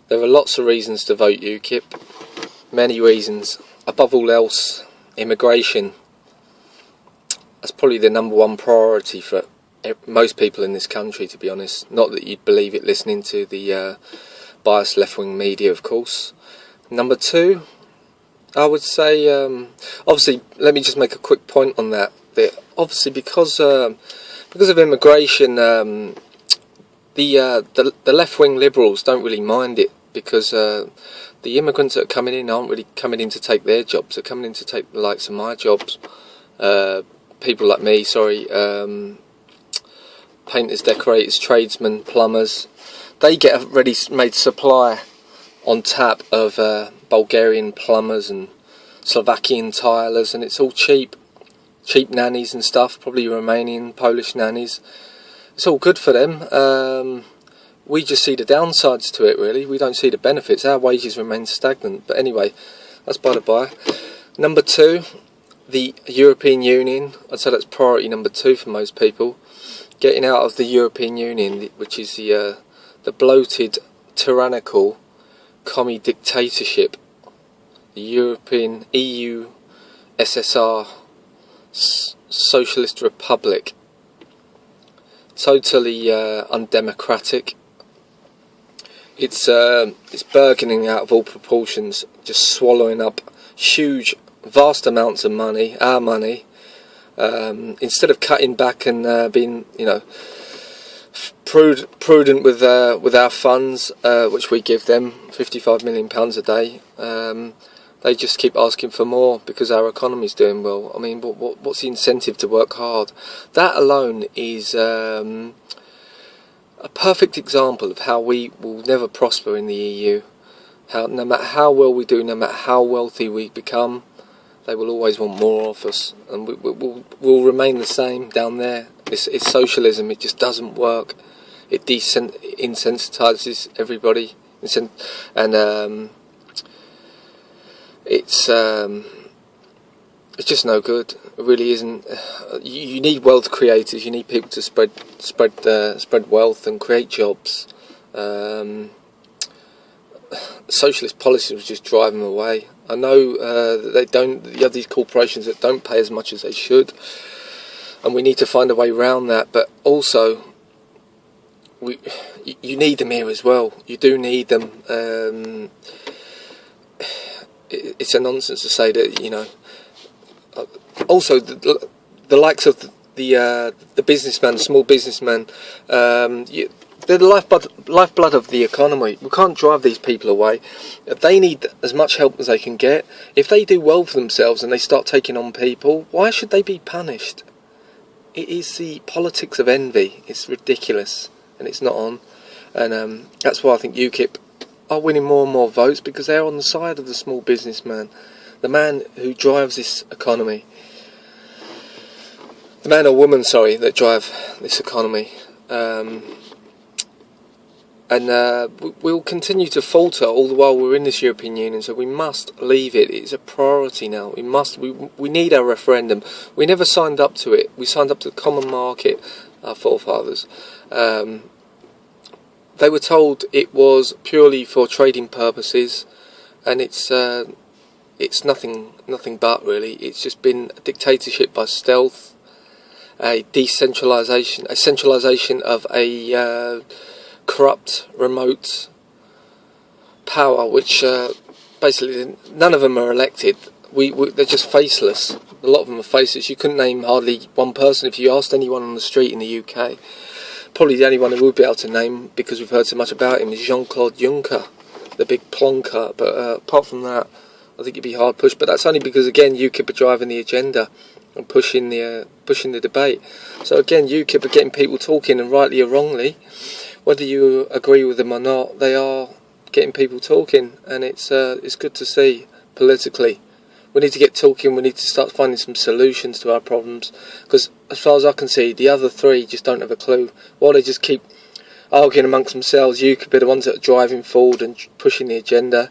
There are lots of reasons to vote UKIP, many reasons. Above all else, immigration. That's probably the number one priority for most people in this country, to be honest. Not that you'd believe it listening to the biased left-wing media, of course. Number two, I would say, obviously, let me just make a quick point on that. Obviously, because of immigration, the left-wing liberals don't really mind it, because the immigrants that are coming in aren't really coming in to take their jobs. They're coming in to take the likes of my jobs. People like me, painters, decorators, tradesmen, plumbers. They get a ready-made supply on tap of Bulgarian plumbers and Slovakian tilers, and it's all cheap nannies and stuff, probably Romanian, Polish nannies. It's all good for them. We just see the downsides to it, really. We don't see the benefits. Our wages remain stagnant. But anyway, that's by the by. Number two, the European Union. I'd say that's priority number two for most people. Getting out of the European Union, which is the bloated, tyrannical, commie dictatorship, the European EU, SSR, Socialist Republic. Totally undemocratic. It's burgeoning out of all proportions, just swallowing up huge, vast amounts of money, our money. Instead of cutting back and being, prudent with our funds, which we give them, £55 million a day, they just keep asking for more because our economy's doing well. I mean, what's the incentive to work hard? That alone is a perfect example of how we will never prosper in the EU. No matter how well we do, no matter how wealthy we become, they will always want more of us, and we'll remain the same down there. It's socialism. It just doesn't work. It insensitizes everybody, and it's just no good. It really isn't. You need wealth creators. You need people to spread wealth and create jobs. Socialist policies will just drive them away. I know that they don't. You have these corporations that don't pay as much as they should, and we need to find a way around that. But also, you need them here as well. You do need them. It's a nonsense to say that, Also, the likes of the businessman, small businessman, they're the lifeblood of the economy. We can't drive these people away. They need as much help as they can get. If they do well for themselves and they start taking on people, why should they be punished? It is the politics of envy. It's ridiculous, and it's not on. And that's why I think UKIP are winning more and more votes, because they're on the side of the small businessman, the man who drives this economy. The man or woman, that drive this economy. And we'll continue to falter all the while we're in this European Union, so we must leave it. It's a priority now. We need our referendum. We never signed up to it. We signed up to the common market, our forefathers. They were told it was purely for trading purposes, and it's nothing but, really. It's just been a dictatorship by stealth, a centralisation of a corrupt, remote power, which basically none of them are elected. They're just faceless. A lot of them are faceless. You couldn't name hardly one person if you asked anyone on the street in the UK. Probably the only one who would be able to name, because we've heard so much about him, is Jean-Claude Juncker, the big plonker. But apart from that, I think it'd be hard pushed. But that's only because, again, UKIP are driving the agenda and pushing the debate. So again, UKIP are getting people talking, and rightly or wrongly, whether you agree with them or not, they are getting people talking, and it's good to see politically. We need to get talking. We need to start finding some solutions to our problems, because as far as I can see, the other three just don't have a clue. While they just keep arguing amongst themselves, UKIP are the ones that are driving forward and pushing the agenda,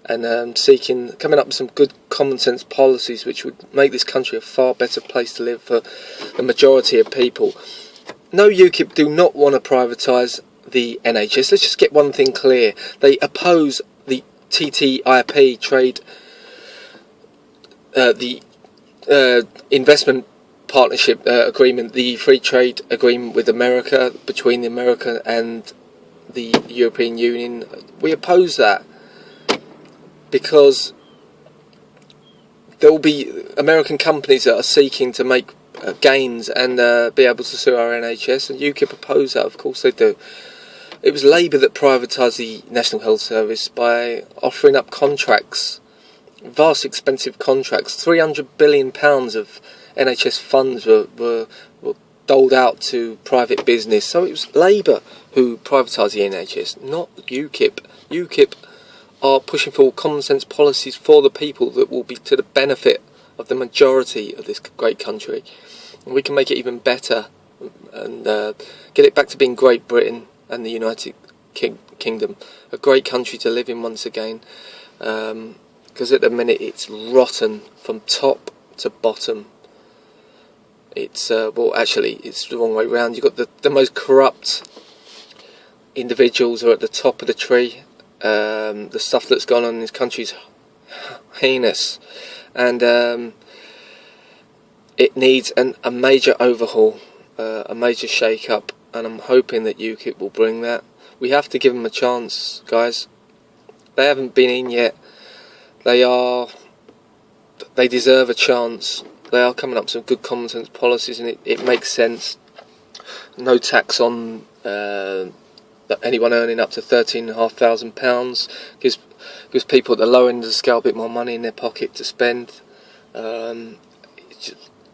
and coming up with some good common sense policies which would make this country a far better place to live for the majority of people. No, UKIP do not want to privatise the NHS. Let's just get one thing clear. They oppose the TTIP trade, the investment partnership agreement, the free trade agreement with America, between America and the European Union. We oppose that because there will be American companies that are seeking to make gains and be able to sue our NHS, and UKIP oppose that. Of course they do. It was Labour that privatised the National Health Service by offering up contracts, vast expensive contracts. £300 billion of NHS funds were doled out to private business. So it was Labour who privatised the NHS, not UKIP. UKIP are pushing for common sense policies for the people that will be to the benefit of the majority of this great country. And we can make it even better and get it back to being Great Britain and the United Kingdom, a great country to live in once again. Because at the minute it's rotten from top to bottom. It's well, actually, it's the wrong way round. You've got the most corrupt individuals are at the top of the tree. The stuff that's gone on in this country is heinous, and it needs a major overhaul, a major shake-up, and I'm hoping that UKIP will bring that. We have to give them a chance, guys. They haven't been in yet. They deserve a chance. They are coming up with some good common sense policies, and it makes sense. No tax on anyone earning up to £13,500 gives people at the lower end of the scale a bit more money in their pocket to spend.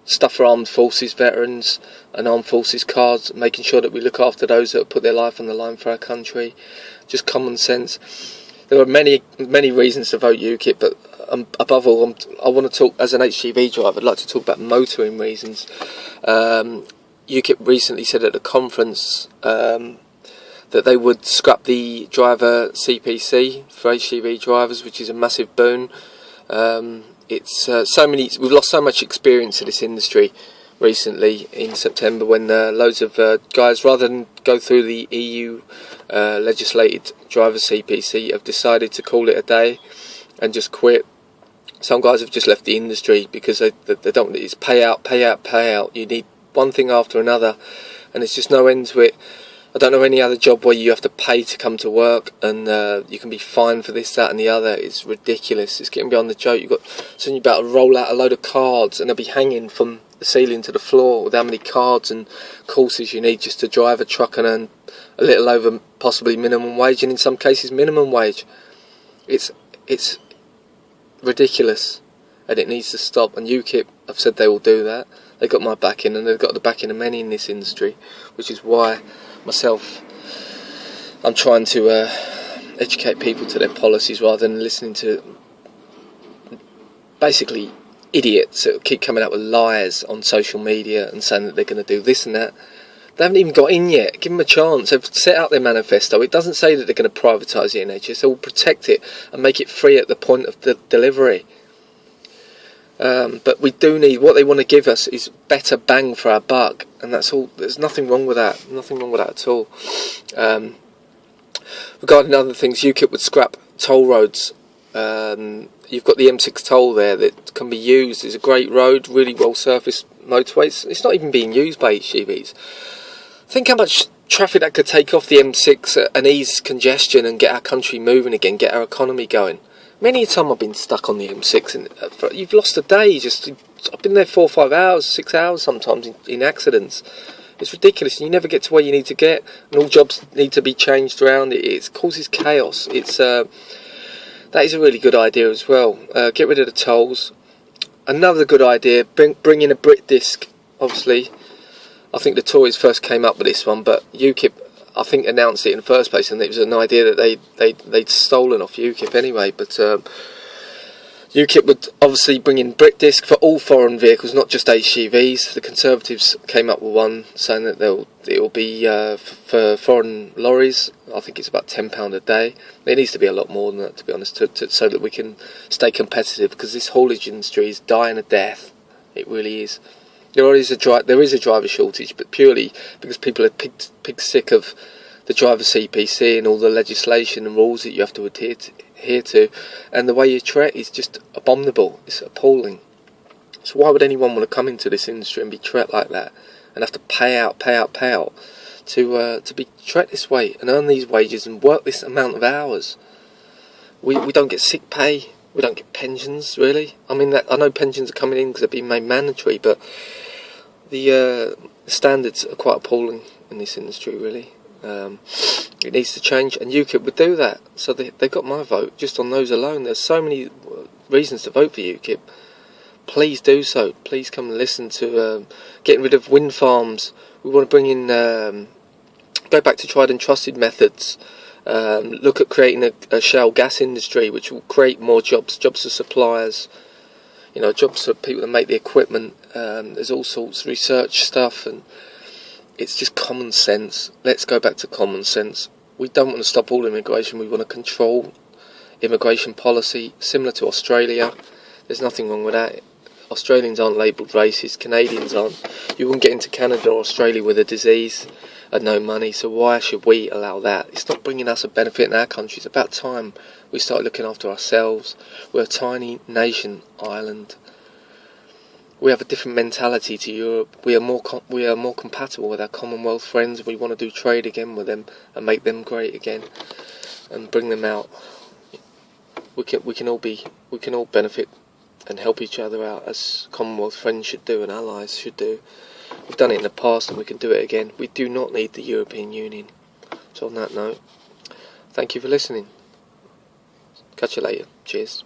Stuff for armed forces veterans and armed forces cards, making sure that we look after those that have put their life on the line for our country. Just common sense. There are many reasons to vote UKIP, but above all, I want to talk, as an HGV driver, I'd like to talk about motoring reasons. UKIP recently said at a conference that they would scrap the driver CPC for HGV drivers, which is a massive boon. We've lost so much experience in this industry recently in September, when loads of guys, rather than go through the EU legislated driver CPC, have decided to call it a day and just quit. Some guys have just left the industry because they don't. It's pay out. You need one thing after another, and there's just no end to it. I don't know any other job where you have to pay to come to work, and you can be fined for this, that and the other. It's ridiculous. It's getting beyond the joke. Soon you're about to roll out a load of cards and they'll be hanging from the ceiling to the floor with how many cards and courses you need just to drive a truck and earn a little over possibly minimum wage, and in some cases minimum wage. It's ridiculous, and it needs to stop, and UKIP have said they will do that. They've got my backing, and they've got the backing of many in this industry, which is why myself, I'm trying to educate people to their policies rather than listening to basically idiots that keep coming up with lies on social media and saying that they're going to do this and that. They haven't even got in yet. Give them a chance. They've set out their manifesto. It doesn't say that they're going to privatise the NHS. They will protect it and make it free at the point of the delivery. But we do need, what they want to give us is better bang for our buck, and that's all. There's nothing wrong with that. Nothing wrong with that at all. Regarding other things, UKIP would scrap toll roads. You've got the M6 toll there that can be used. It's a great road, really well surfaced motorway. It's not even being used by HGVs. Think how much traffic that could take off the M6 and ease congestion and get our country moving again, get our economy going. Many a time I've been stuck on the M6 and you've lost a day. I've been there 4 or 5 hours, 6 hours sometimes in accidents. It's ridiculous, and you never get to where you need to get, and all jobs need to be changed around. It causes chaos. That is a really good idea as well. Get rid of the tolls. Another good idea, bring in a Brit disc. Obviously, I think the Tories first came up with this one, but UKIP, I think, announced it in the first place, and it was an idea that they'd stolen off UKIP anyway. But UKIP would obviously bring in Brit disc for all foreign vehicles, not just HGVs. The Conservatives came up with one saying that it will be for foreign lorries. I think it's about £10 a day. It needs to be a lot more than that, to be honest, so that we can stay competitive, because this haulage industry is dying a death. It really is. There is a driver shortage, but purely because people are pig sick of the driver CPC and all the legislation and rules that you have to adhere to, and the way you treat is just abominable. It's appalling. So why would anyone want to come into this industry and be treated like that, and have to pay out to be treated this way and earn these wages and work this amount of hours? We don't get sick pay. We don't get pensions, really. I mean, I know pensions are coming in because they're being made mandatory, but the standards are quite appalling in this industry, really. It needs to change, and UKIP would do that. So they got my vote just on those alone. There's so many reasons to vote for UKIP. Please do so. Please come and listen to getting rid of wind farms. We want to bring in, go back to tried and trusted methods. Look at creating a shale gas industry, which will create more jobs for suppliers, jobs for people that make the equipment. There's all sorts of research stuff, and it's just common sense. Let's go back to common sense. We don't want to stop all immigration. We want to control immigration policy, similar to Australia. There's nothing wrong with that. Australians aren't labelled racist. Canadians aren't. You wouldn't get into Canada or Australia with a disease and no money, so why should we allow that? It's not bringing us a benefit in our country. It's about time we start looking after ourselves. We're a tiny nation, island. We have a different mentality to Europe. We are more compatible with our Commonwealth friends. We want to do trade again with them and make them great again and bring them out. We can all benefit and help each other out, as Commonwealth friends should do and allies should do. We've done it in the past and we can do it again. We do not need the European Union. So on that note, thank you for listening. Catch you later. Cheers.